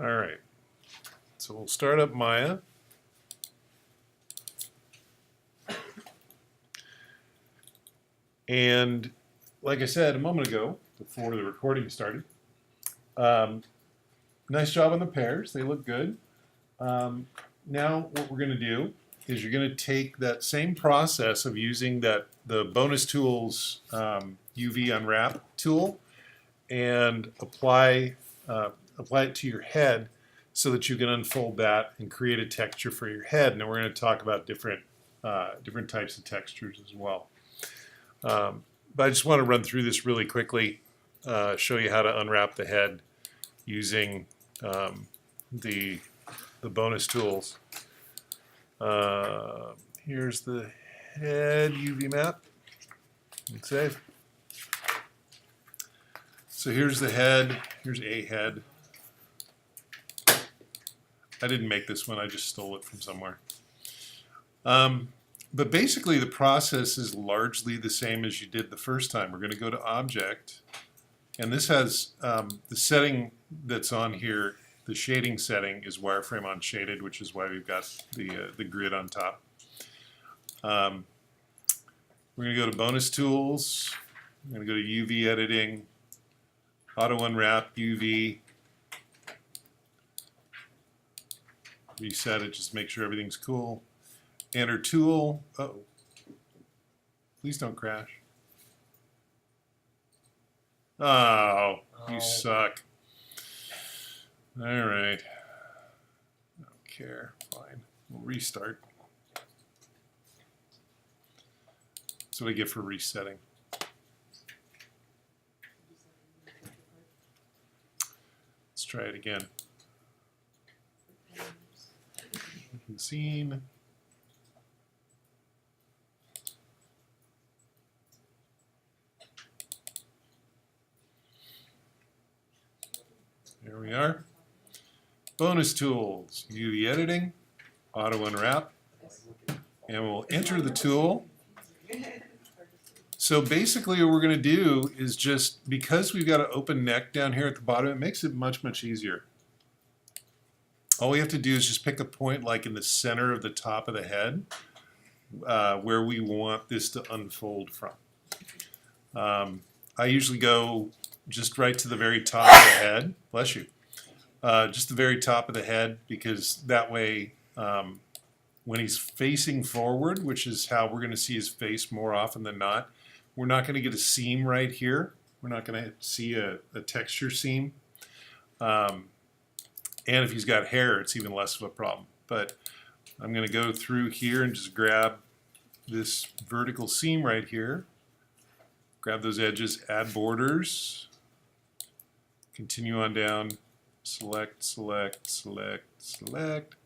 All right. So we'll start up Maya. And like I said a moment ago, before the recording started, nice job on the pairs. They look good. Now what we're going to do is you're going to take that same process of using the bonus tools UV unwrap tool and apply it to your head so that you can unfold that and create a texture for your head. And then we're going to talk about different types of textures as well. But I just want to run through this really quickly, show you how to unwrap the head using the bonus tools. Here's the head UV map. Let's save. So here's the head. Here's a head. I didn't make this one. I just stole it from somewhere. But basically the process is largely the same as you did the first time. We're going to go to Object. And this has the setting that's on here. The shading setting is wireframe on shaded, which is why we've got the grid on top. We're going to go to Bonus Tools. I'm going to go to UV Editing, Auto Unwrap, UV. Reset it, just make sure everything's cool. Enter Tool. Uh-oh. Please don't crash. Oh, you suck. All right. I don't care. Fine. We'll restart. That's what I get for resetting. Let's try it again. Scene. There we are. Bonus tools, UV editing, auto unwrap, and we'll enter the tool. So basically what we're going to do is just, because we've got an open neck down here at the bottom, it makes it much, much easier. All we have to do is just pick a point like in the center of the top of the head where we want this to unfold from. I usually go just right to the very top of the head. Bless you. Just the very top of the head, because that way when he's facing forward, which is how we're going to see his face more often than not, we're not going to get a seam right here. We're not going to see a texture seam. And if he's got hair, it's even less of a problem. But I'm going to go through here and just grab this vertical seam right here. Grab those edges, add borders. Continue on down. Select, select, select, select,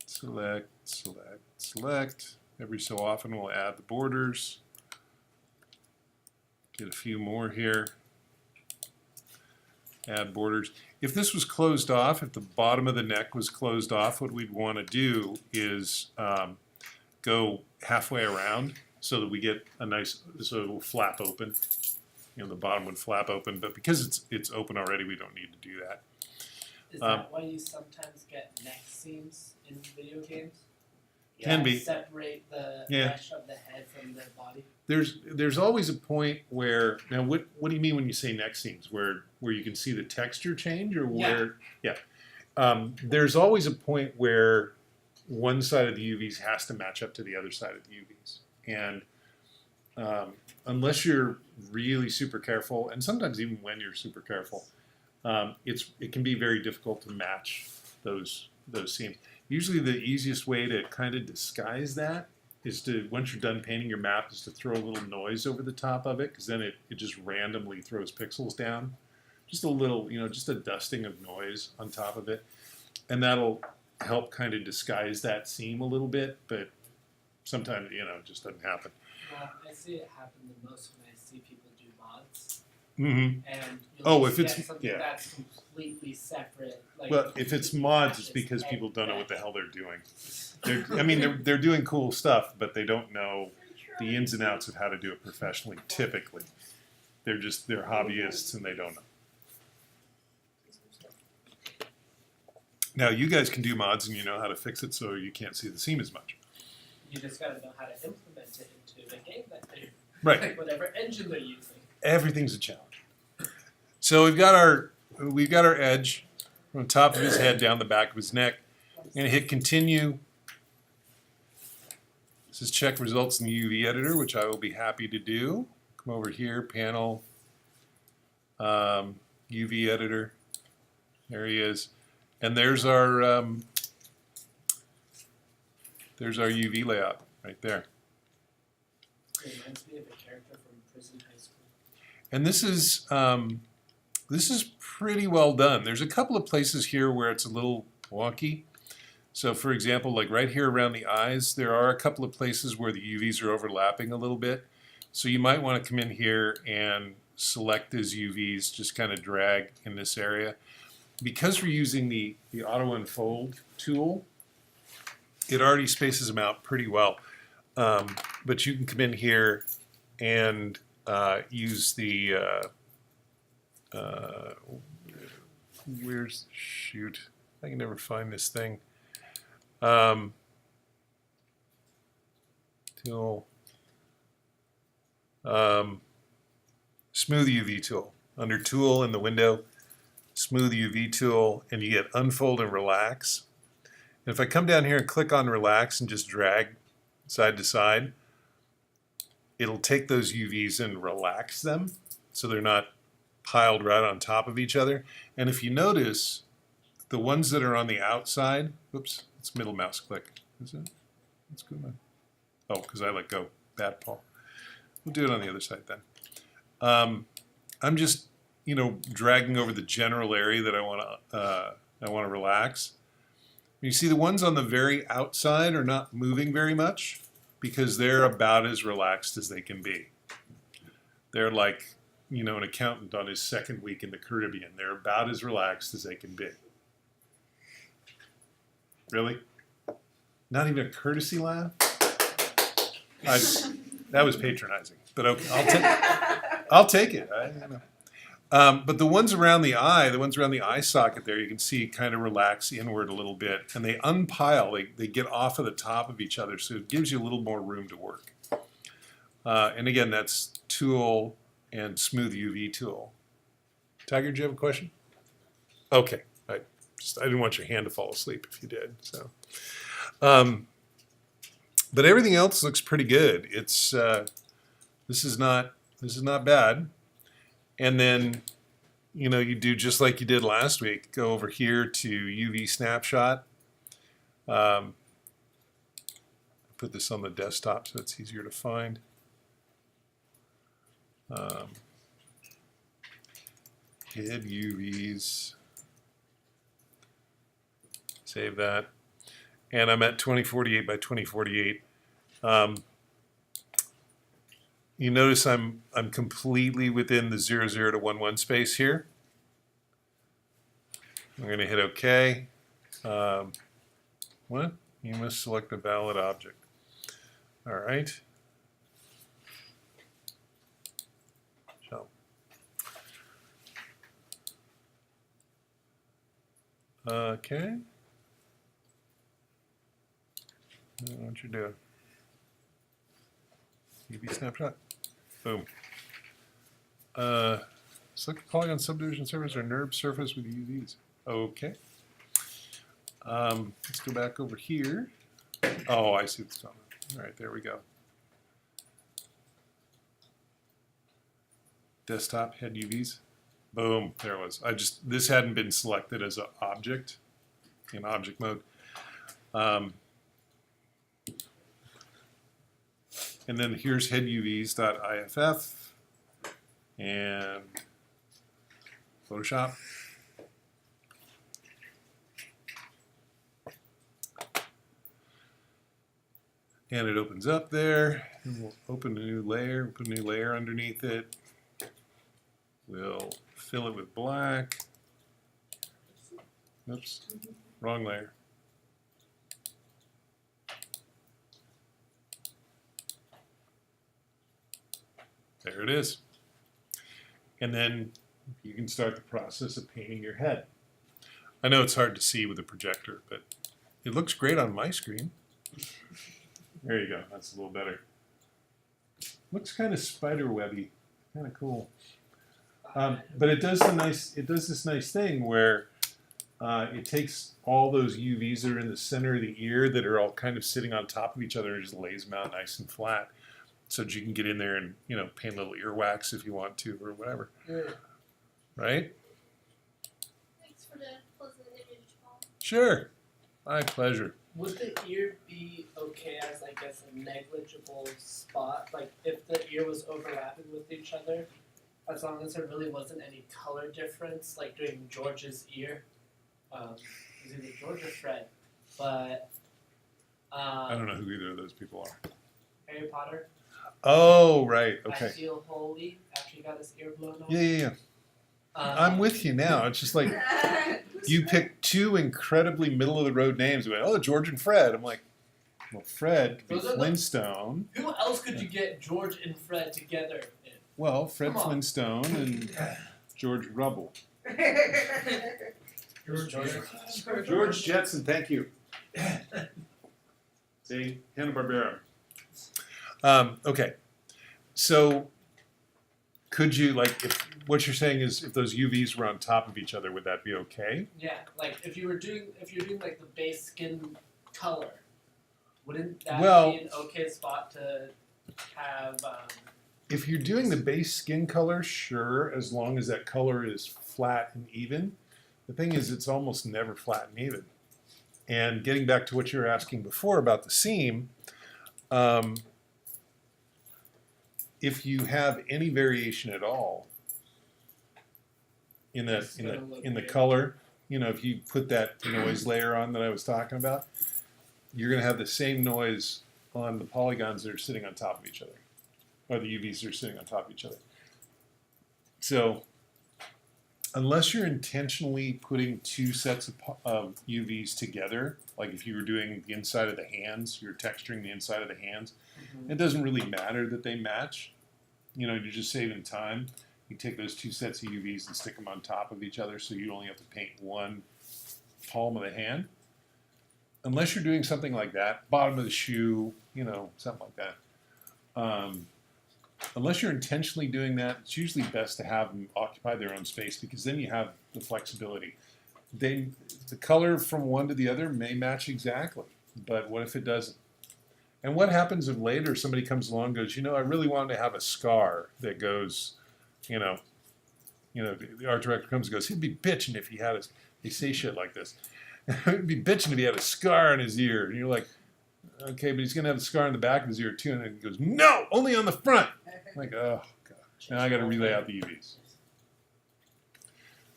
select, select, select. Every so often we'll add the borders. Get a few more here. Add borders. If this was closed off, if the bottom of the neck was closed off, what we'd want to do is go halfway around so that we get a nice, so it will flap open. You know, the bottom would flap open, but because it's open already, we don't need to do that. Is that why you sometimes get neck seams in video games? Can be. Separate the mesh of the head from the body? There's always a point where, now what do you mean when you say neck seams? Where you can see the texture change, or where? Yeah. There's always a point where one side of the UVs has to match up to the other side of the UVs. And unless you're really super careful, and sometimes even when you're super careful, it can be very difficult to match those seams. Usually the easiest way to kind of disguise that is to, once you're done painting your map, is to throw a little noise over the top of it, because then it just randomly throws pixels down. Just a little, just a dusting of noise on top of it. And that'll help kind of disguise that seam a little bit, but sometimes, it just doesn't happen. Well, I see it happen the most when I see people do mods. Mm-hmm. And if it's something that's completely separate. Like, well, if it's mods, it's because people don't know what the hell they're doing. They're doing cool stuff, but they don't know the ins and outs of how to do it professionally. Typically, they're hobbyists and they don't know. Now you guys can do mods and you know how to fix it so you can't see the seam as much. You just gotta know how to implement it into the game that they Right. whatever engine they're using. Everything's a challenge. So we've got our edge from the top of his head down the back of his neck. I'm going to hit continue. This is check results in the UV editor, which I will be happy to do. Come over here, panel, UV editor. There he is. And there's our UV layout right there. It reminds me of a character from Prison High School. And this is pretty well done. There's a couple of places here where it's a little wonky. So for example, like right here around the eyes, there are a couple of places where the UVs are overlapping a little bit. So you might want to come in here and select those UVs, just kind of drag in this area. Because we're using the auto unfold tool, it already spaces them out pretty well. But you can come in here and use the shoot, I can never find this thing. Tool. Smooth UV tool. Under tool in the window, smooth UV tool, and you get unfold and relax. And if I come down here and click on relax and just drag side to side, it'll take those UVs and relax them so they're not piled right on top of each other. And if you notice, the ones that are on the outside, oops, it's middle mouse click. Is it? Let's go on. Oh, because I let go. Bad, Paul. We'll do it on the other side then. I'm just, dragging over the general area that I want to relax. You see the ones on the very outside are not moving very much because they're about as relaxed as they can be. They're like, an accountant on his second week in the Caribbean. They're about as relaxed as they can be. Really? Not even a courtesy laugh? That was patronizing, but okay, I'll take it. But the ones around the eye socket there, you can see kind of relax inward a little bit, and they unpile, they get off of the top of each other, so it gives you a little more room to work. And again, that's tool and smooth UV tool. Tiger, do you have a question? Okay, I didn't want your hand to fall asleep if you did. So, but everything else looks pretty good. It's this is not bad. And then, you do just like you did last week. Go over here to UV snapshot. Put this on the desktop so it's easier to find. Hid UVs. Save that. And I'm at 2048 by 2048. You notice I'm completely within the 00 to 11 space here. I'm going to hit OK. What? You must select a valid object. All right. So. Okay. I don't know what you're doing. UV snapshot. Boom. Select the polygon subdivision surface or NURB surface with UVs. Okay. Let's go back over here. Oh, I see what's going on. All right, there we go. Desktop head UVs. Boom, there it was. This hadn't been selected as an object in object mode. And then here's headuvs.iff and Photoshop. And it opens up there. And we'll open a new layer, put a new layer underneath it. We'll fill it with black. Oops, wrong layer. There it is. And then you can start the process of painting your head. I know it's hard to see with a projector, but it looks great on my screen. There you go. That's a little better. Looks kind of spider webby, kind of cool. But it does this nice thing where it takes all those UVs that are in the center of the ear that are all kind of sitting on top of each other and just lays them out nice and flat, so that you can get in there and paint a little earwax if you want to or whatever. Right? Thanks for the pleasant image, Paul. Sure. My pleasure. Would the ear be okay as, I guess, a negligible spot? Like, if the ear was overlapping with each other, as long as there really wasn't any color difference, like doing George's ear. It was either George or Fred, but I don't know who either of those people are. Harry Potter. Oh, right. Okay. I feel holy after he got his ear blown off. Yeah. I'm with you now. It's just like you picked two incredibly middle of the road names. You went, oh, George and Fred. I'm like, well, Fred could be Flintstone. Who else could you get George and Fred together in? Well, Fred Flintstone and George Rubble. George Jetson, thank you. See, Hanna-Barbera. Okay, so could you, like, if what you're saying is if those UVs were on top of each other, would that be okay? Yeah, like if you're doing like the base skin color, wouldn't that be an okay spot to have? If you're doing the base skin color, sure, as long as that color is flat and even. The thing is, it's almost never flat and even. And getting back to what you were asking before about the seam, if you have any variation at all in the color, if you put that noise layer on that I was talking about, you're going to have the same noise on the polygons that are sitting on top of each other, or the UVs that are sitting on top of each other. So unless you're intentionally putting two sets of UVs together, like if you were doing the inside of the hands, you're texturing the inside of the hands, it doesn't really matter that they match. You're just saving time. You take those two sets of UVs and stick them on top of each other so you only have to paint one palm of the hand. Unless you're doing something like that, bottom of the shoe, something like that. Unless you're intentionally doing that, it's usually best to have them occupy their own space because then you have the flexibility. The color from one to the other may match exactly, but what if it doesn't? And what happens if later somebody comes along and goes, I really wanted to have a scar that goes, the art director comes and goes, he'd be bitching if he had they say shit like this. He'd be bitching if he had a scar on his ear. And you're like, okay, but he's going to have a scar on the back of his ear too. And then he goes, no, only on the front. I'm like, oh, God. Now I got to relay out the UVs.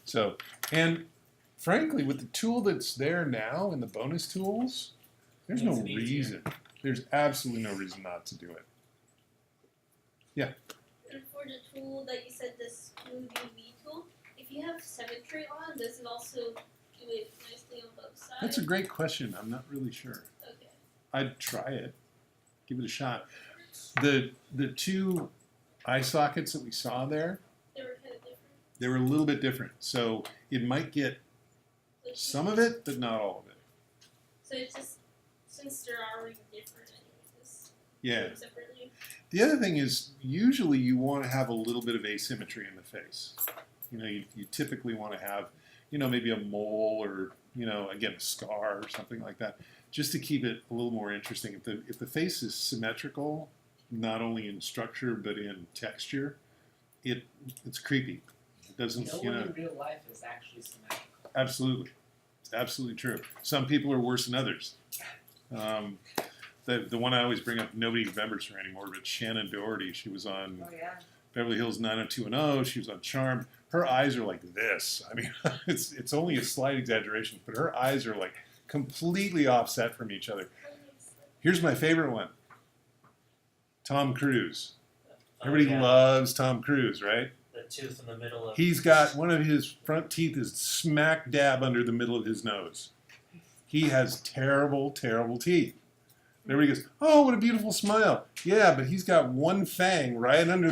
So, and frankly, with the tool that's there now in the bonus tools, there's no reason. There's absolutely no reason not to do it. Yeah. And for the tool that you said, the smooth UV tool, if you have symmetry on, does it also do it nicely on both sides? That's a great question. I'm not really sure. Okay. I'd try it. Give it a shot. The two eye sockets that we saw there, They were kind of different. they were a little bit different. So it might get some of it, but not all of it. So it's just, since they're already different anyways, Yeah. do them separately. The other thing is, usually you want to have a little bit of asymmetry in the face. You typically want to have, maybe a mole or, again, a scar or something like that, just to keep it a little more interesting. If the face is symmetrical, not only in structure but in texture, it's creepy. It doesn't, No one in real life is actually symmetrical. Absolutely. It's absolutely true. Some people are worse than others. The one I always bring up, nobody remembers her anymore, but Shannon Doherty, she was on Beverly Hills 90210, she was on Charmed. Her eyes are like this. I mean, it's only a slight exaggeration, but her eyes are like completely offset from each other. Here's my favorite one. Tom Cruise. Everybody loves Tom Cruise, right? The tooth in the middle of... He's got one of his front teeth is smack dab under the middle of his nose. He has terrible, terrible teeth. And everybody goes, oh, what a beautiful smile. Yeah, but he's got one fang right under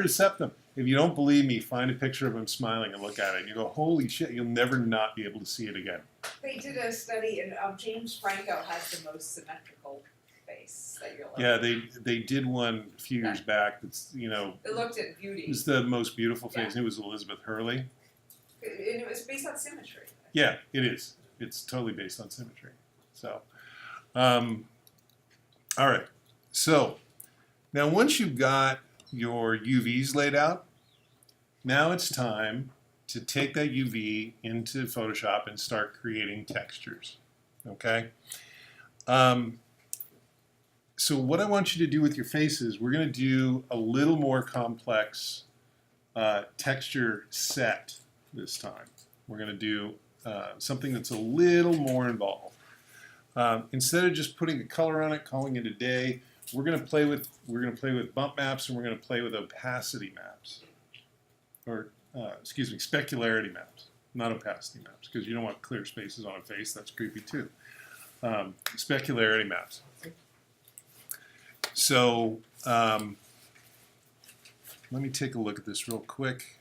his septum. If you don't believe me, find a picture of him smiling and look at it. And you go, holy shit, you'll never not be able to see it again. They did a study, and James Franco has the most symmetrical face that you'll ever. Yeah, they did one a few years back that's, you know, It looked at beauty, it's the most beautiful face. It was Elizabeth Hurley. and it was based on symmetry. Yeah, it is. It's totally based on symmetry. So, all right. So, now once you've got your UVs laid out, now it's time to take that UV into Photoshop and start creating textures. Okay? So what I want you to do with your faces, we're going to do a little more complex texture set this time. We're going to do something that's a little more involved. Instead of just putting a color on it, calling it a day, we're going to play with bump maps, and we're going to play with opacity maps, or excuse me, specularity maps, not opacity maps, because you don't want clear spaces on a face. That's creepy too. Specularity maps. So let me take a look at this real quick.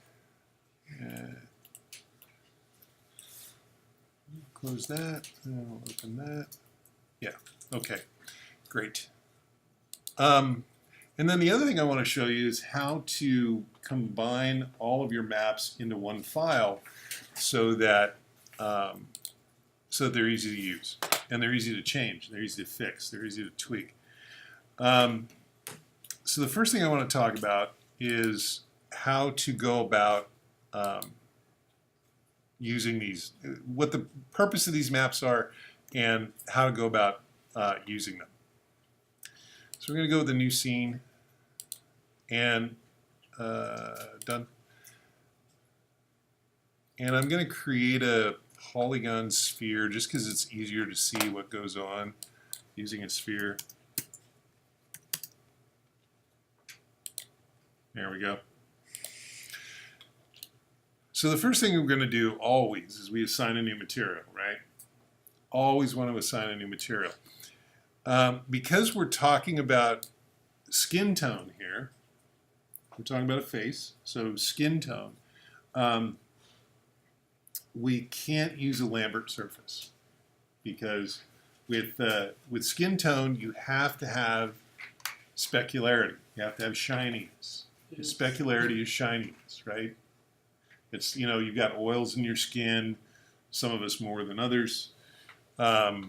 Close that. And I'll open that. Yeah. Okay. Great. And then the other thing I want to show you is how to combine all of your maps into one file so that they're easy to use, and they're easy to change, they're easy to fix, they're easy to tweak. So the first thing I want to talk about is how to go about using these, what the purpose of these maps are, and how to go about using them. So we're going to go with a new scene, and done. And I'm going to create a polygon sphere just because it's easier to see what goes on using a sphere. There we go. So the first thing we're going to do always is we assign a new material, right? Always want to assign a new material. Because we're talking about skin tone here, we're talking about a face, so skin tone, we can't use a Lambert surface because with skin tone you have to have specularity, you have to have shininess. Specularity is shininess, right? It's, you know, you've got oils in your skin, some of us more than others. I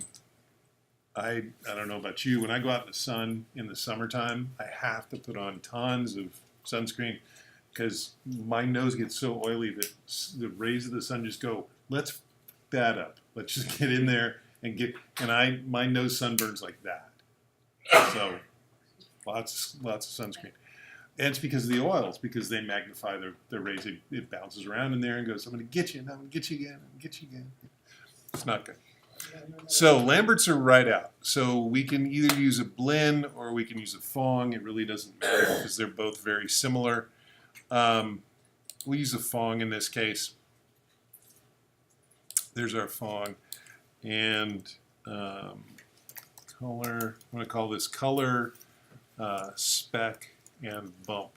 don't know about you, when I go out in the sun in the summertime, I have to put on tons of sunscreen because my nose gets so oily that the rays of the sun just go, let's f that up. Let's just get in there and get, and my nose sunburns like that. So lots of sunscreen. And it's because of the oils, because they magnify the rays. It bounces around in there and goes, I'm going to get you, and I'm going to get you again, I'm going to get you again. It's not good. So Lamberts are right out. So we can either use a blend or we can use a Fong. It really doesn't matter because they're both very similar. We use a Fong in this case. There's our Fong. And color, I'm going to call this color, spec, and bump.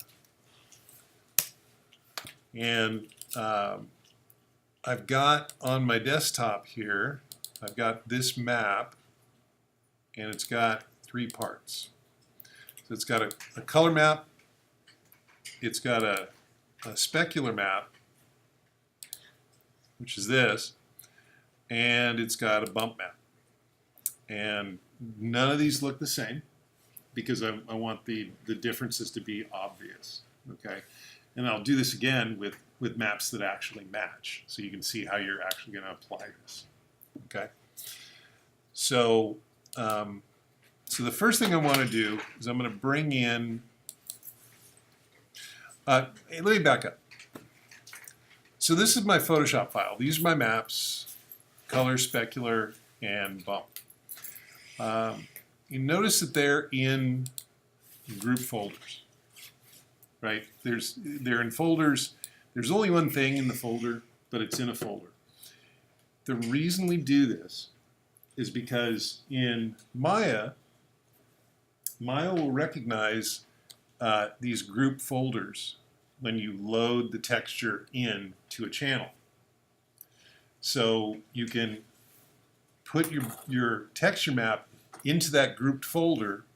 And I've got on my desktop here, I've got this map, and it's got 3 parts. So it's got a color map, it's got a specular map, which is this, and it's got a bump map. And none of these look the same because I want the differences to be obvious, okay? And I'll do this again with maps that actually match, so you can see how you're actually going to apply this. Okay. So, so the first thing I want to do is I'm going to bring in. Hey, let me back up. So this is my Photoshop file. These are my maps: color, specular, and bump. You notice that they're in group folders, right? They're in folders. There's only one thing in the folder, but it's in a folder. The reason we do this is because in Maya will recognize these group folders when you load the texture in to a channel. So you can put your texture map into that grouped folder,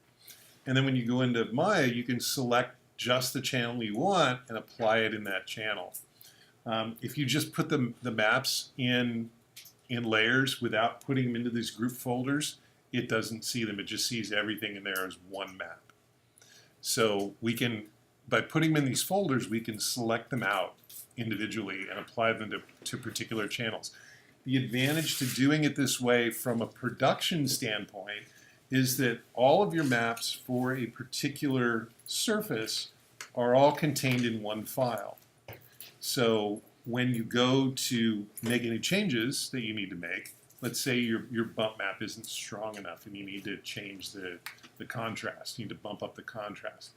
and then when you go into Maya, you can select just the channel you want and apply it in that channel. If you just put the maps in layers without putting them into these group folders, it doesn't see them. It just sees everything in there as one map. So we can, by putting them in these folders, we can select them out individually and apply them to particular channels. The advantage to doing it this way from a production standpoint is that all of your maps for a particular surface are all contained in one file. So when you go to make any changes that you need to make, let's say your bump map isn't strong enough and you need to change the contrast, you need to bump up the contrast.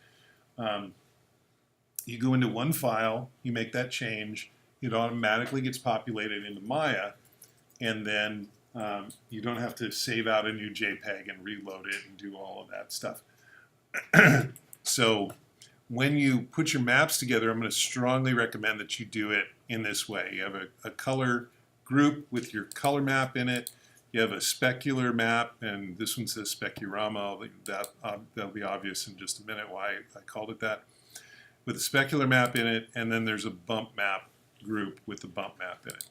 You go into one file, you make that change, it automatically gets populated into Maya, and then you don't have to save out a new JPEG and reload it and do all of that stuff. So when you put your maps together, I'm going to strongly recommend that you do it in this way. You have a color group with your color map in it. You have a specular map, and this one says Specurama. That'll be obvious in just a minute why I called it that. With a specular map in it, and then there's a bump map group with the bump map in it.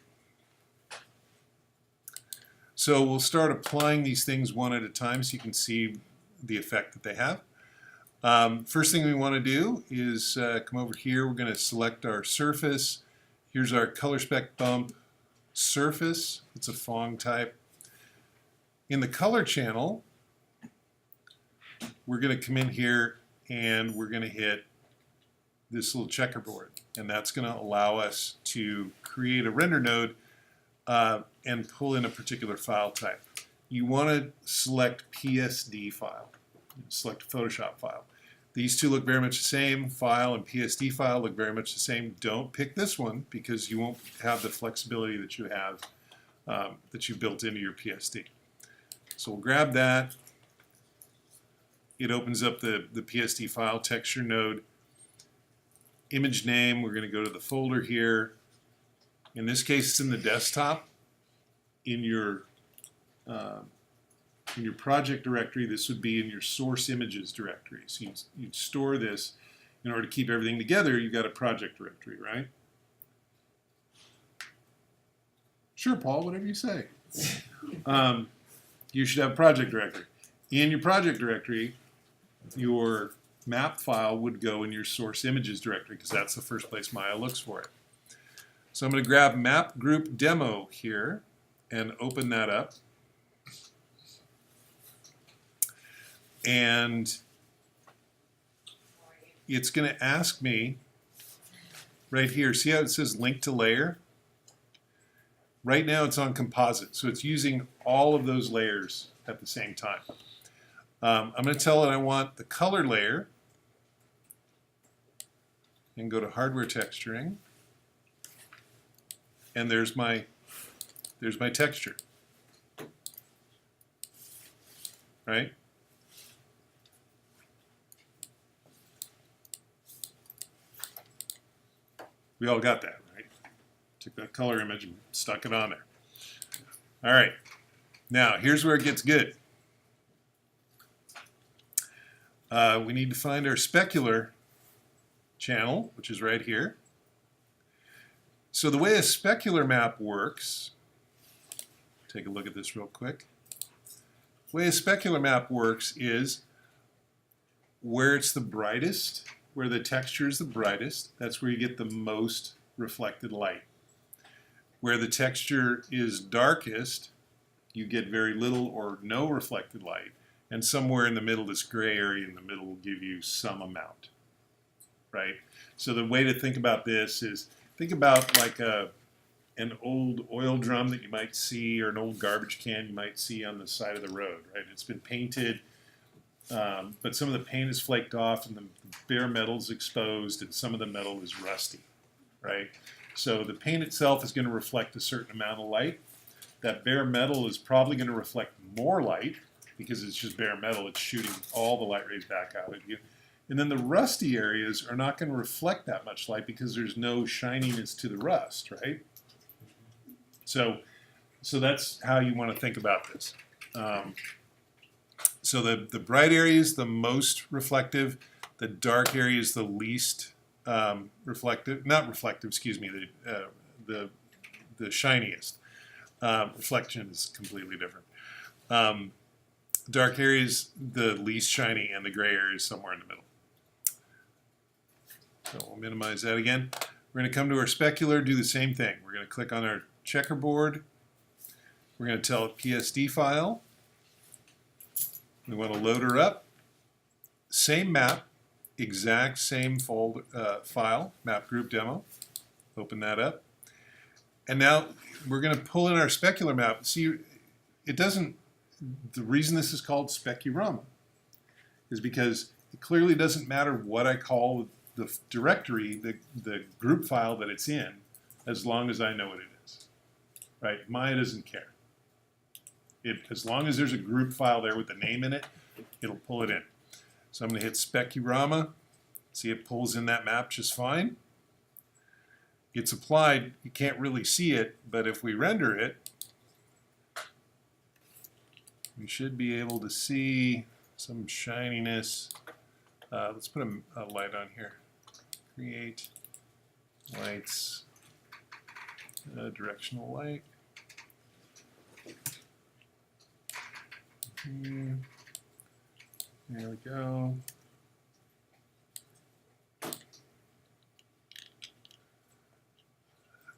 So we'll start applying these things one at a time so you can see the effect that they have. First thing we want to do is come over here. We're going to select our surface. Here's our color spec bump surface. It's a Phong type. In the color channel, we're going to come in here and we're going to hit this little checkerboard, and that's going to allow us to create a render node and pull in a particular file type. You want to select PSD file, select Photoshop file. These two look very much the same. File and PSD file look very much the same. Don't pick this one because you won't have the flexibility that you have that you built into your PSD. So we'll grab that. It opens up the PSD file texture node. Image name, we're going to go to the folder here. In this case, it's in the desktop. In your project directory, this would be in your source images directory. So you'd store this. In order to keep everything together, you've got a project directory, right? Sure, Paul, whatever you say. You should have a project directory. In your project directory, your map file would go in your source images directory because that's the first place Maya looks for it. So I'm going to grab map group demo here and open that up. And it's going to ask me right here, see how it says link to layer? Right now it's on composite, so it's using all of those layers at the same time. I'm going to tell it I want the color layer and go to hardware texturing, and there's my texture, right? We all got that, right? Took that color image and stuck it on there. All right, now here's where it gets good. We need to find our specular channel, which is right here. So the way a specular map works, take a look at this real quick. The way a specular map works is where it's the brightest, where the texture is the brightest, that's where you get the most reflected light. Where the texture is darkest, you get very little or no reflected light. And somewhere in the middle, this gray area in the middle will give you some amount, right? So the way to think about this is, think about like an old oil drum that you might see, or an old garbage can you might see on the side of the road, right? It's been painted, but some of the paint is flaked off and the bare metal is exposed and some of the metal is rusty, right? So the paint itself is going to reflect a certain amount of light. That bare metal is probably going to reflect more light because it's just bare metal. It's shooting all the light rays back out at you. And then the rusty areas are not going to reflect that much light because there's no shininess to the rust, right? So that's how you want to think about this. So the bright area is the most reflective. The dark area is the least reflective. Not reflective, excuse me. The shiniest. Reflection is completely different. Dark area is the least shiny, and the gray area is somewhere in the middle. So we'll minimize that again. We're going to come to our specular, do the same thing. We're going to click on our checkerboard. We're going to tell it PSD file. We want to load her up. Same map, exact same file, map group demo. Open that up. And now we're going to pull in our specular map. See, it doesn't, the reason this is called Specurama is because it clearly doesn't matter what I call the directory, the group file that it's in, as long as I know what it is. Right? Maya doesn't care. As long as there's a group file there with the name in it, it'll pull it in. So I'm going to hit Specurama. See, it pulls in that map just fine. It's applied. You can't really see it, but if we render it, we should be able to see some shininess. Let's put a light on here. Create lights, directional light. There we go.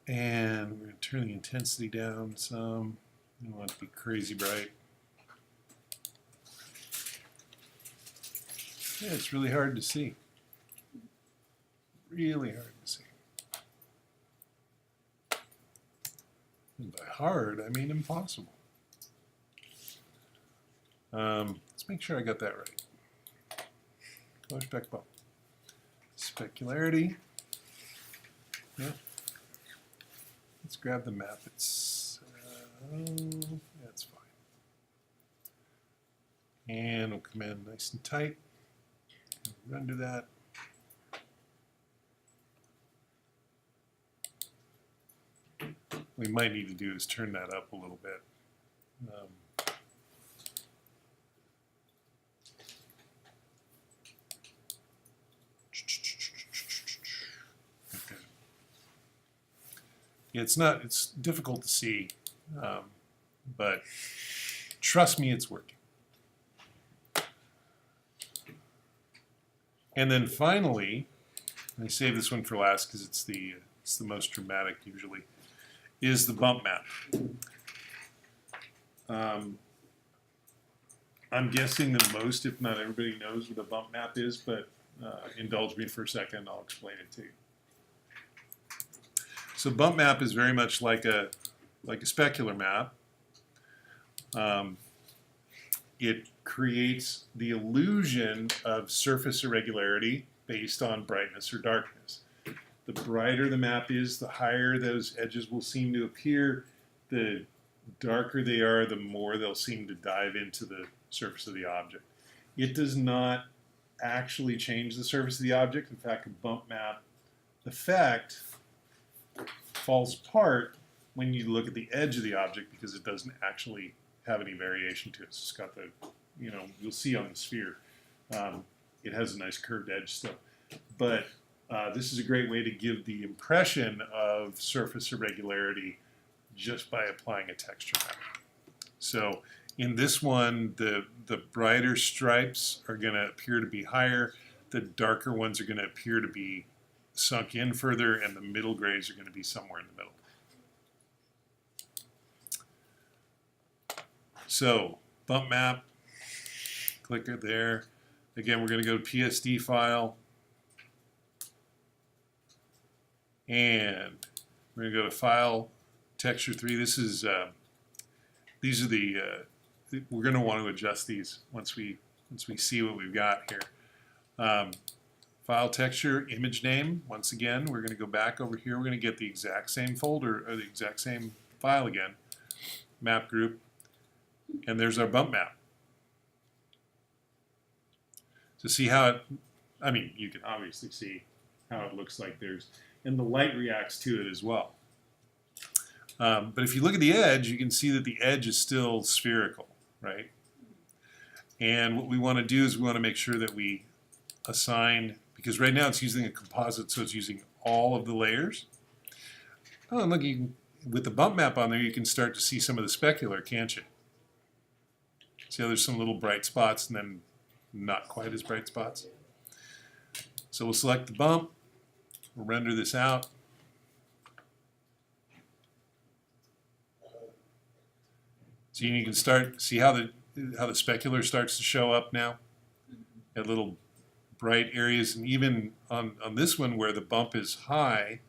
And we're going to turn the intensity down some. I don't want it to be crazy bright. Yeah, it's really hard to see. Really hard to see. And by hard, I mean impossible. Let's make sure I got that right. Color spec bump. Specularity. Yep. Let's grab the map. It's that's fine. And we'll come in nice and tight. Render that. What we might need to do is turn that up a little bit. Okay. Yeah, it's difficult to see, but trust me, it's working. And then finally, I save this one for last because it's the most dramatic usually, is the bump map. I'm guessing that most, if not everybody, knows what a bump map is, but indulge me for a second, I'll explain it to you. So bump map is very much like a specular map. It creates the illusion of surface irregularity based on brightness or darkness. The brighter the map is, the higher those edges will seem to appear. The darker they are, the more they'll seem to dive into the surface of the object. It does not actually change the surface of the object. In fact, a bump map effect falls apart when you look at the edge of the object because it doesn't actually have any variation to it. It's just got the, you'll see on the sphere, it has a nice curved edge still. But this is a great way to give the impression of surface irregularity just by applying a texture map. So in this one, the brighter stripes are going to appear to be higher, the darker ones are going to appear to be sunk in further, and the middle grays are going to be somewhere in the middle. So, bump map, click it there. Again, we're going to go to PSD file. And we're going to go to File, Texture 3. This is, these are the, we're going to want to adjust these once we see what we've got here. File, Texture, Image Name. Once again, we're going to go back over here. We're going to get the exact same folder, or the exact same file again. Map group. And there's our bump map. So see how I mean, you can obviously see how it looks like and the light reacts to it as well. But if you look at the edge, you can see that the edge is still spherical, right? And what we want to do is we want to make sure that we assign, because right now it's using a composite, so it's using all of the layers. Oh, and look, with the bump map on there, you can start to see some of the specular, can't you? See how there's some little bright spots and then not quite as bright spots? So we'll select the bump, we'll render this out. So you can start, see how the specular starts to show up now? At little bright areas, and even on this one where the bump is high,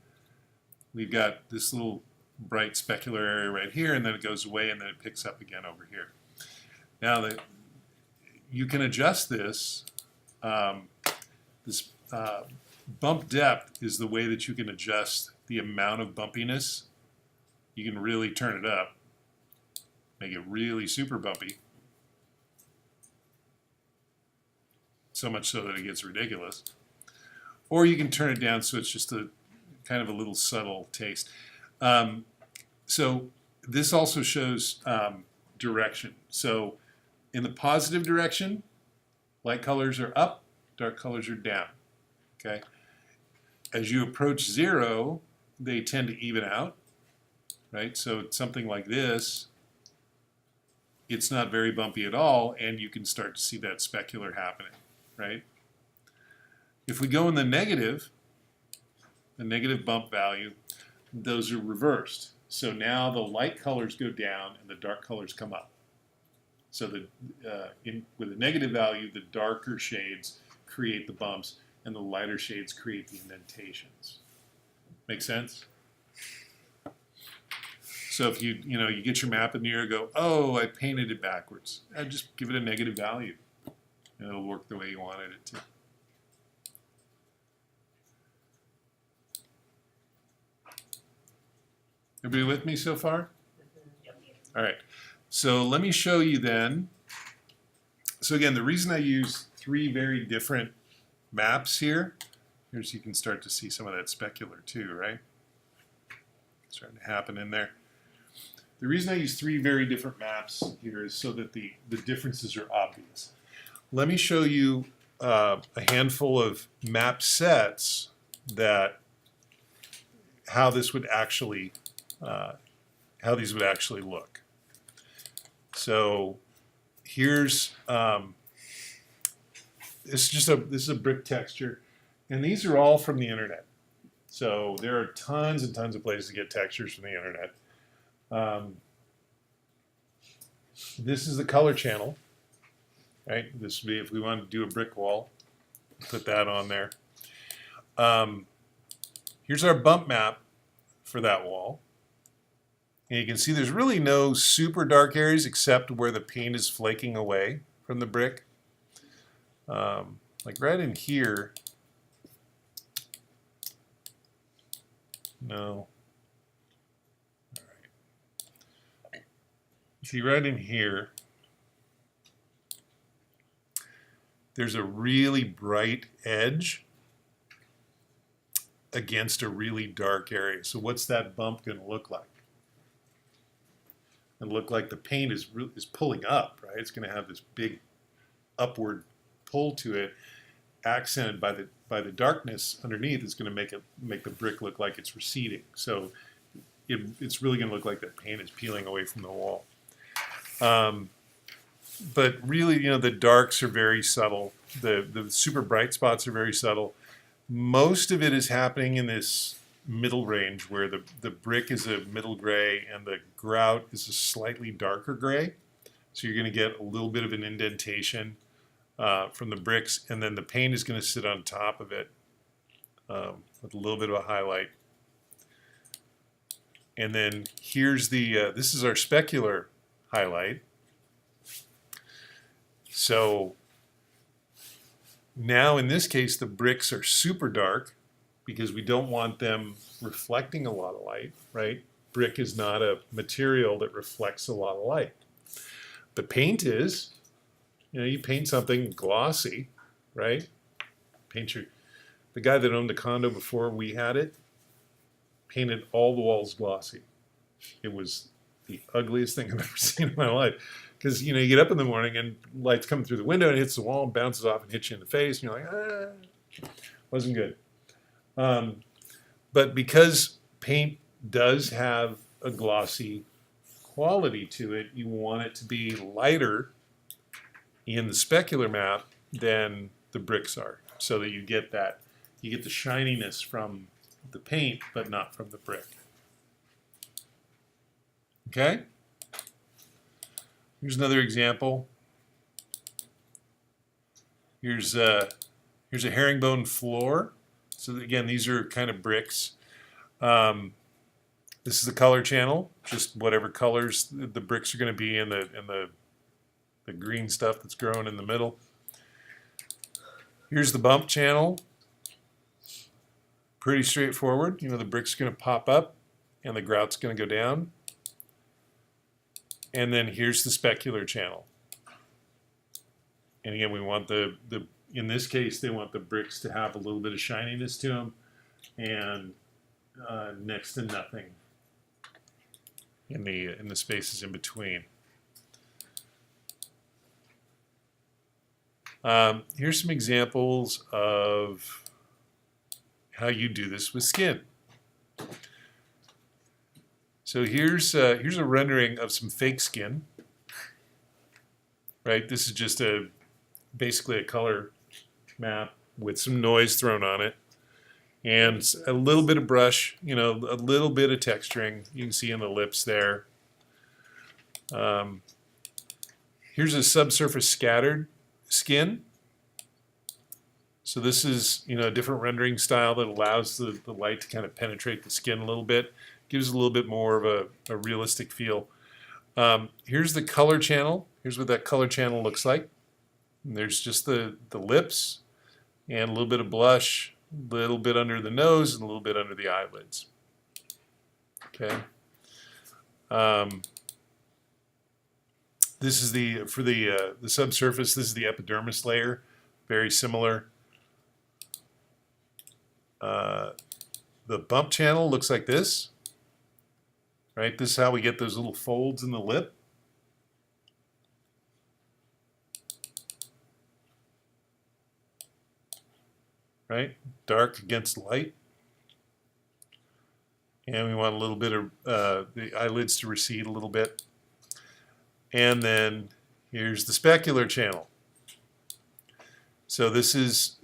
we've got this little bright specular area right here, and then it goes away, and then it picks up again over here. Now you can adjust this. This bump depth is the way that you can adjust the amount of bumpiness. You can really turn it up, make it really super bumpy. So much so that it gets ridiculous. Or you can turn it down so it's just a kind of a little subtle taste. So this also shows direction. So in the positive direction, light colors are up, dark colors are down. Okay. As you approach 0, they tend to even out, right? So it's something like this, it's not very bumpy at all, and you can start to see that specular happening, right? If we go in the negative bump value, those are reversed. So now the light colors go down and the dark colors come up. So with a negative value, the darker shades create the bumps and the lighter shades create the indentations. Make sense? So if you get your map in the air, go, oh, I painted it backwards. Just give it a negative value, and it'll work the way you wanted it to. Everybody with me so far? All right. So let me show you then. So again, the reason I use 3 very different maps here, here's you can start to see some of that specular too, right? Starting to happen in there. The reason I use 3 very different maps here is so that the differences are obvious. Let me show you a handful of map sets that how these would actually look. So here's this is a brick texture, and these are all from the internet. So there are tons and tons of places to get textures from the internet. This is the color channel, right? This would be if we wanted to do a brick wall, put that on there. Here's our bump map for that wall. And you can see there's really no super dark areas except where the paint is flaking away from the brick. Like right in here. No. All right. See right in here, there's a really bright edge against a really dark area. So what's that bump going to look like? And look like the paint is pulling up, right? It's going to have this big upward pull to it, accented by the darkness underneath. Is going to make the brick look like it's receding. So it's really going to look like that paint is peeling away from the wall. But really, the darks are very subtle. The super bright spots are very subtle. Most of it is happening in this middle range where the brick is a middle gray and the grout is a slightly darker gray. So you're going to get a little bit of an indentation from the bricks, and then the paint is going to sit on top of it with a little bit of a highlight. And then here's this is our specular highlight. So now in this case the bricks are super dark because we don't want them reflecting a lot of light, right? Brick is not a material that reflects a lot of light. The paint is, you paint something glossy, right? painter, the guy that owned the condo before we had it, painted all the walls glossy. It was the ugliest thing I've ever seen in my life. Because, you know, you get up in the morning and light's coming through the window and it hits the wall and bounces off and hits you in the face. And you're like, wasn't good. But because paint does have a glossy quality to it, you want it to be lighter in the specular map than the bricks are, so that you get the shininess from the paint, but not from the brick. Okay? Here's another example. Here's a herringbone floor. So again, these are kind of bricks. This is the color channel, just whatever colors the bricks are going to be in the green stuff that's growing in the middle. Here's the bump channel. Pretty straightforward. You know, the brick's going to pop up and the grout's going to go down. And then here's the specular channel. And again, we want in this case, they want the bricks to have a little bit of shininess to them and next to nothing in the spaces in between. Here's some examples of how you do this with skin. So here's a rendering of some fake skin. Right, this is just basically a color map with some noise thrown on it, and a little bit of brush, you know, a little bit of texturing. You can see in the lips there. Here's a subsurface scattered skin. So this is, you know, a different rendering style that allows the light to kind of penetrate the skin a little bit, gives a little bit more of a realistic feel. Here's the color channel. Here's what that color channel looks like. And there's just the lips and a little bit of blush, a little bit under the nose, and a little bit under the eyelids. Okay. This is for the subsurface. This is the epidermis layer. Very similar. The bump channel looks like this. Right. This is how we get those little folds in the lip. Right, dark against light, and we want a little bit of the eyelids to recede a little bit. And then here's the specular channel. So these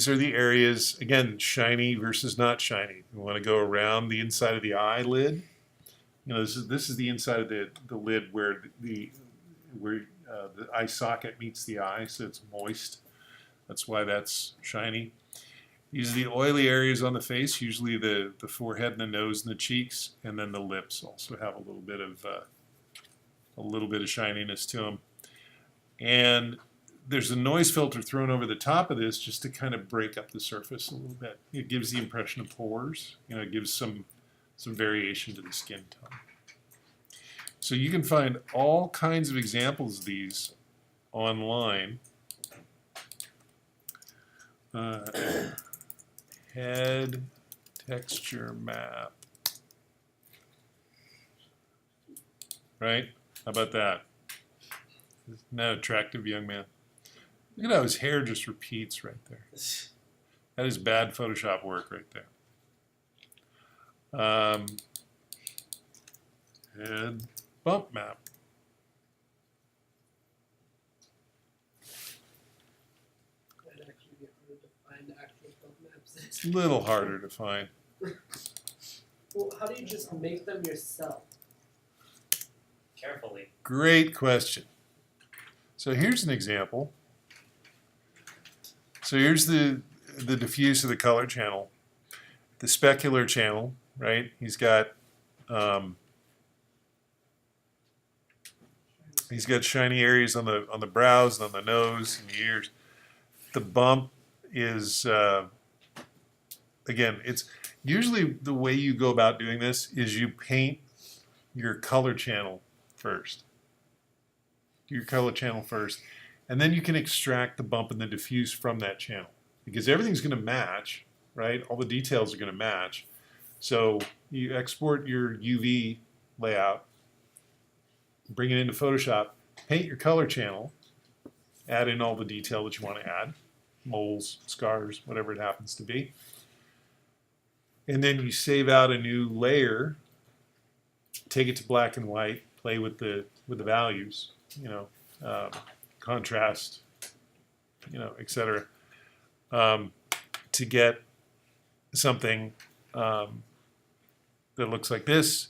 are the areas, again, shiny versus not shiny. We want to go around the inside of the eyelid. You know, this is the inside of the lid where the eye socket meets the eye, so it's moist. That's why that's shiny. These are the oily areas on the face, usually the forehead and the nose and the cheeks, and then the lips also have a little bit of shininess to them. And there's a noise filter thrown over the top of this just to kind of break up the surface a little bit. It gives the impression of pores. You know, it gives some variation to the skin tone. So you can find all kinds of examples of these online. Head texture map. Right? How about that? Isn't that attractive, young man? Look at how his hair just repeats right there. That is bad Photoshop work right there. Head bump map. It's a little harder to find. Well, how do you just make them yourself? Carefully. Great question. So here's an example. So here's the diffuse of the color channel, the specular channel, right? He's got shiny areas on the brows and on the nose and the ears. The bump is again, it's usually the way you go about doing this is you paint your color channel first. Do your color channel first, And then you can extract the bump and the diffuse from that channel because everything's going to match, right? All the details are going to match. So you export your UV layout, bring it into Photoshop, paint your color channel, add in all the detail that you want to add, moles, scars, whatever it happens to be. And then you save out a new layer, take it to black and white, play with the values, contrast, etc. To get something that looks like this,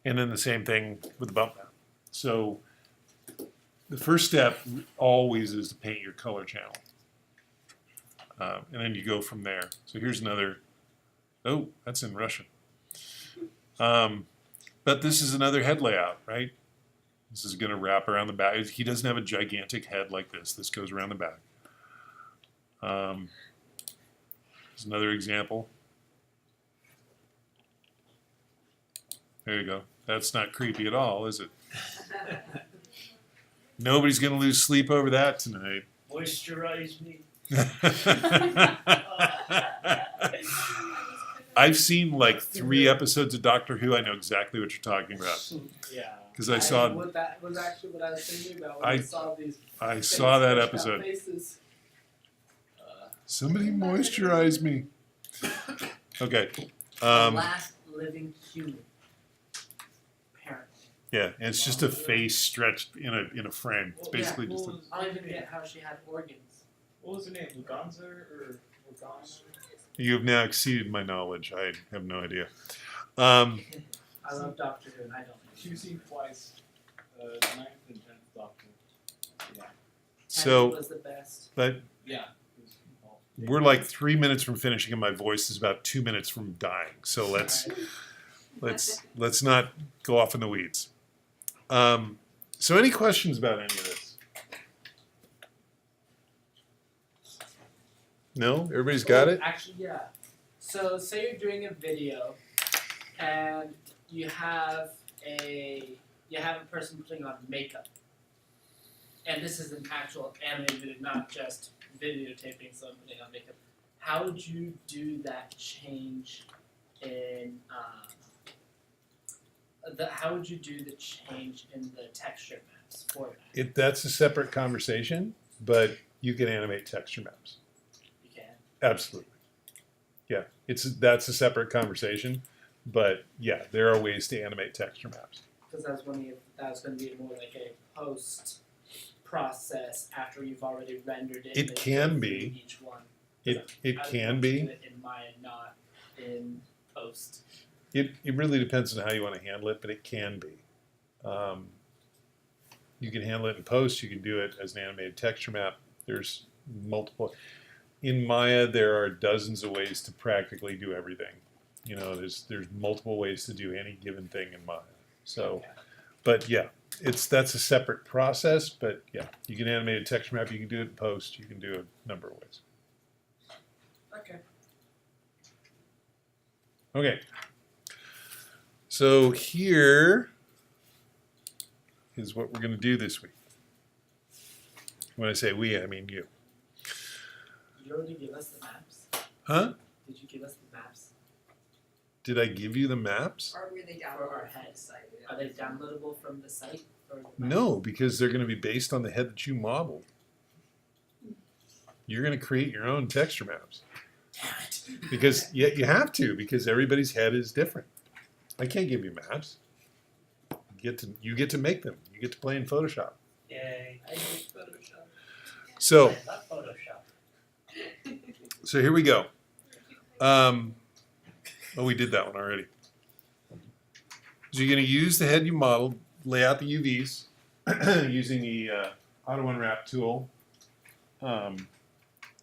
and then the same thing with the bump map. So the first step always is to paint your color channel, and then you go from there. So here's another. Oh, that's in Russian. But this is another head layout, right? This is going to wrap around the back. He doesn't have a gigantic head like this. This goes around the back. Here's another example. There you go. That's not creepy at all, is it? Nobody's going to lose sleep over that tonight. Moisturize me. I've seen like 3 episodes of Doctor Who. I know exactly what you're talking about. Yeah. Because I saw. That was actually what I was thinking about when I I saw these. I saw that face- episode. Faces. Somebody moisturize me. Okay. The last living human. Apparently. Yeah, and it's just a face stretched in a frame. It's basically Yeah, just a, I don't even get how she had organs. What was her name? Luganza or Luganza? you have now exceeded my knowledge. I have no idea. I love Doctor Who and I don't. She was seen twice. 9th and 10th Doctor. Yeah. So, was the best. but Yeah. we're like 3 minutes from finishing, and my voice is about 2 minutes from dying. So let's not go off in the weeds. So any questions about any of this? No, everybody's got it. Actually, yeah. So say you're doing a video, and you have a person putting on makeup, and this is an actual animated video, not just videotaping someone putting on makeup. How would you do that change in how would you do the change in the texture maps for that? That's a separate conversation, but you can animate texture maps. You can. Absolutely. Yeah, that's a separate conversation, but yeah, there are ways to animate texture maps. Because I was wondering if that was going to be more like a post process after you've already rendered it. It and can go be. through each one. It I would can want to do be. it in Maya, not in post. It really depends on how you want to handle it, but it can be. You can handle it in post. You can do it as an animated texture map. There's multiple. In Maya, there are dozens of ways to practically do everything. There's multiple ways to do any given thing in Maya. So, Okay. but yeah, that's a separate process. But yeah, you can animate a texture map. You can do it in post. You can do a number of ways. Okay. Okay. So here is what we're going to do this week. When I say we, I mean you. Did you already give us the maps? Huh? Did you give us the maps Did I give you the maps? Or were they down for our on the heads? site? Are they downloadable from the site? Or the maps? No, because they're going to be based on the head that you modeled. You're going to create your own texture maps. Damn it. Because you have to, because everybody's head is different. I can't give you maps. You get to make them. You get to play in Photoshop. Yay. I hate Photoshop. So I love Photoshop. so here we go. We did that one already. So you're going to use the head you modeled, lay out the UVs using the Auto Unwrap tool,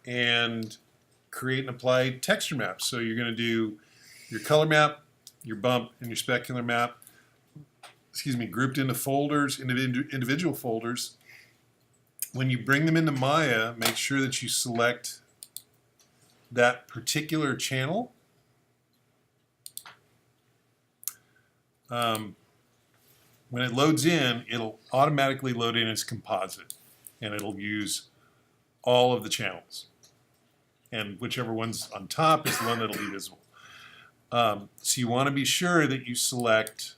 and create and apply texture maps. So you're going to do your color map, your bump, and your specular map, grouped into folders, individual folders. When you bring them into Maya, make sure that you select that particular channel. When it loads in, it'll automatically load in as composite. and it'll use all of the channels. And whichever one's on top is the one that'll be visible. So you want to be sure that you select,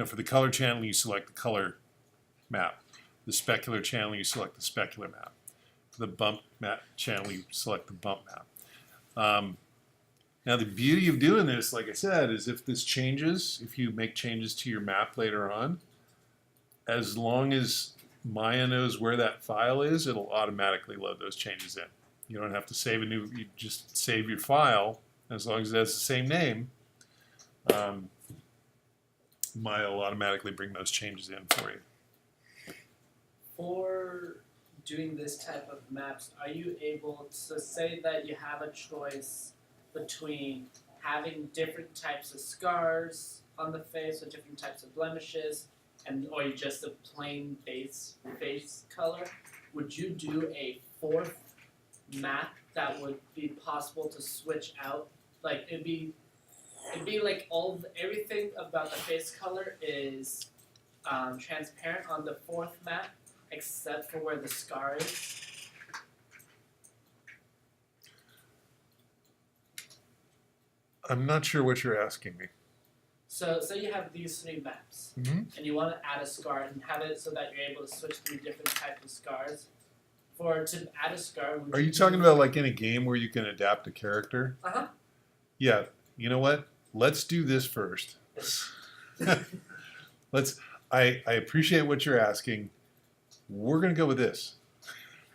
for the color channel, you select the color map. The specular channel, you select the specular map. For the bump map channel, you select the bump map. Now the beauty of doing this, like I said, is if this changes, if you make changes to your map later on, as long as Maya knows where that file is, it'll automatically load those changes in. You don't have to save you just save your file, as long as it has the same name. Maya will automatically bring those changes in for you. For doing this type of maps, are you able to say that you have a choice between having different types of scars on the face or different types of blemishes, or just a plain base face color? Would you do a fourth map that would be possible to switch out? Like it'd be like everything about the face color is transparent on the fourth map, except for where the scar is. I'm not sure what you're asking me. So you have these three maps, and you want to add a scar and have it so that you're able to switch through different types of scars. To add a scar, Are you talking about like in a game where you can adapt a character? Uh-huh. Yeah. You know what? Let's do this first. I appreciate what you're asking. We're gonna go with this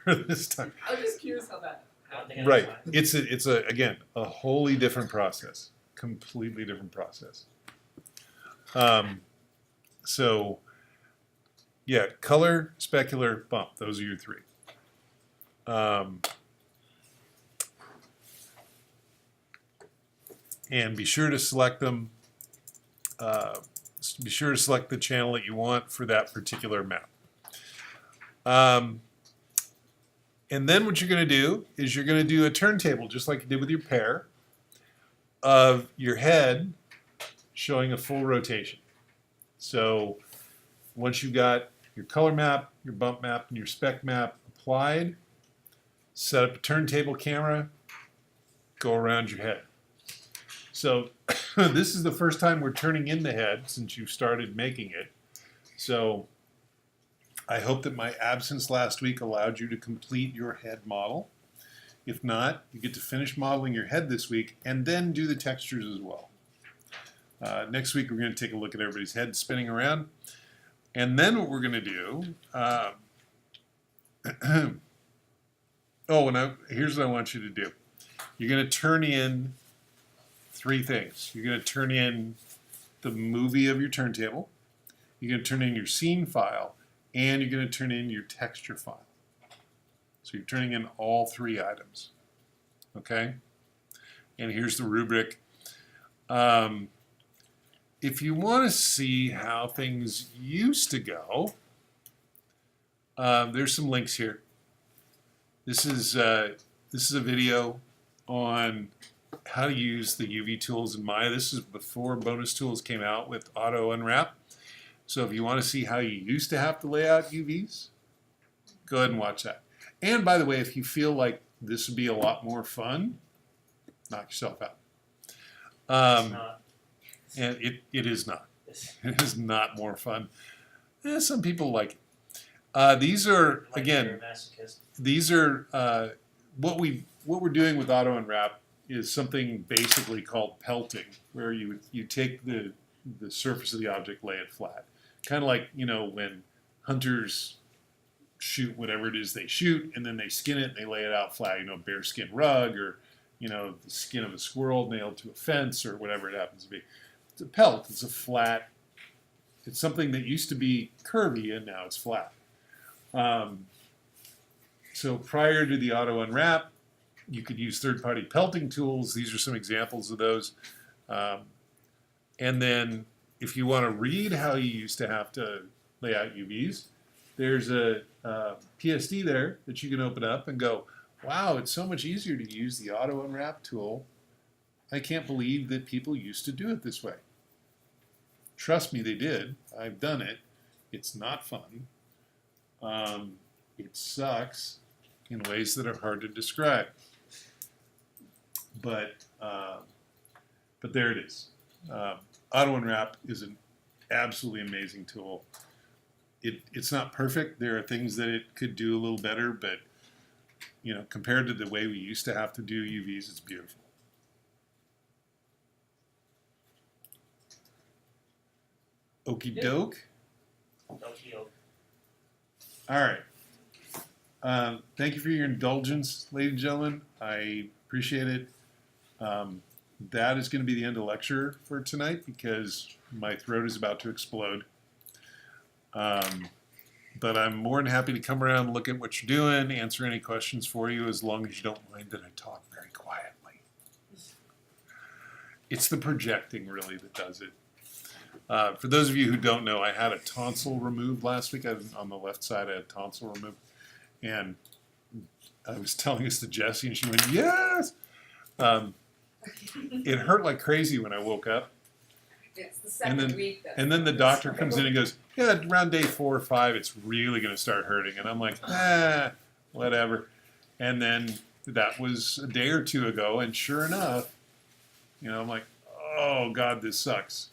for this time. I was just curious how that happened. Right. It's again a wholly different process. Completely different process. So yeah, color, specular, bump. Those are your three. And be sure to select them. Be sure to select the channel that you want for that particular map. And then what you're going to do is you're going to do a turntable, just like you did with your pair, of your head showing a full rotation. So once you've got your color map, your bump map, and your spec map applied, set up a turntable camera, go around your head. So this is the first time we're turning in the head since you started making it. So I hope that my absence last week allowed you to complete your head model. If not, you get to finish modeling your head this week and then do the textures as well. Next week we're going to take a look at everybody's head spinning around. And then what we're going to do, here's what I want you to do. You're going to turn in three things. You're going to turn in the movie of your turntable, you're going to turn in your scene file, and you're going to turn in your texture file. So you're turning in all three items. Okay? And here's the rubric. If you want to see how things used to go, there's some links here. This is a video on how to use the UV tools in Maya. This is before bonus tools came out with auto unwrap. So if you want to see how you used to have to lay out UVs, go ahead and watch that. And by the way, if you feel like this would be a lot more fun, knock yourself out. And it is not. It is not more fun. Some people like it. These are, again, these are what we're doing with auto unwrap is something basically called pelting, where you take the surface of the object, lay it flat. Kind of like, when hunters shoot whatever it is they shoot, and then they skin it and they lay it out flat, bear skin rug, or, the skin of a squirrel nailed to a fence, or whatever it happens to be. It's a pelt. It's a flat. It's something that used to be curvy, and now it's flat. So prior to the auto unwrap, you could use third-party pelting tools. These are some examples of those. And then if you want to read how you used to have to lay out UVs, there's a PSD there that you can open up and go, wow, it's so much easier to use the auto unwrap tool. I can't believe that people used to do it this way. Trust me, they did. I've done it. It's not fun. It sucks in ways that are hard to describe. But there it is. Auto Unwrap is an absolutely amazing tool. It's not perfect. There are things that it could do a little better, but you know, compared to the way we used to have to do UVs, it's beautiful. Okie doke. All right. Thank you for your indulgence, ladies and gentlemen. I appreciate it. That is going to be the end of lecture for tonight because my throat is about to explode. But I'm more than happy to come around and look at what you're doing, answer any questions for you, as long as you don't mind that I talk very quietly. It's the projecting, really, that does it. For those of you who don't know, I had a tonsil removed last week. On the left side, I had tonsil removed. And I was telling this to Jessie, and she went, yes! It hurt like crazy when I woke up. It's the second week. And then the doctor comes in and goes, yeah, around day 4 or 5, it's really going to start hurting. And I'm like, whatever. And then that was a day or two ago, and sure enough, you know, I'm like, oh, God, this sucks.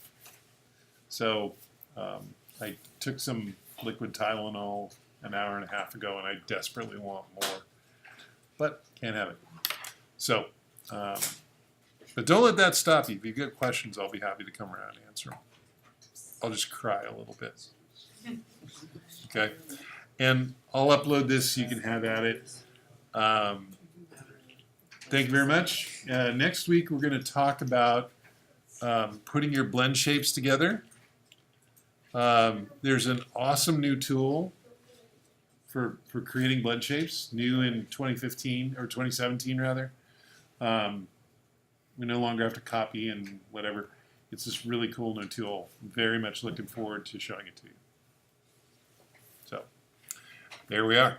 So I took some liquid Tylenol an hour and a half ago, and I desperately want more. But can't have it. So, but don't let that stop you. If you've got questions, I'll be happy to come around and answer them. I'll just cry a little bit. Okay? And I'll upload this so you can have at it. Thank you very much. Next week, we're going to talk about putting your blend shapes together. There's an awesome new tool for creating blend shapes, new in 2015 or 2017 rather. We no longer have to copy and whatever. It's this really cool new tool. Very much looking forward to showing it to you. So there we are.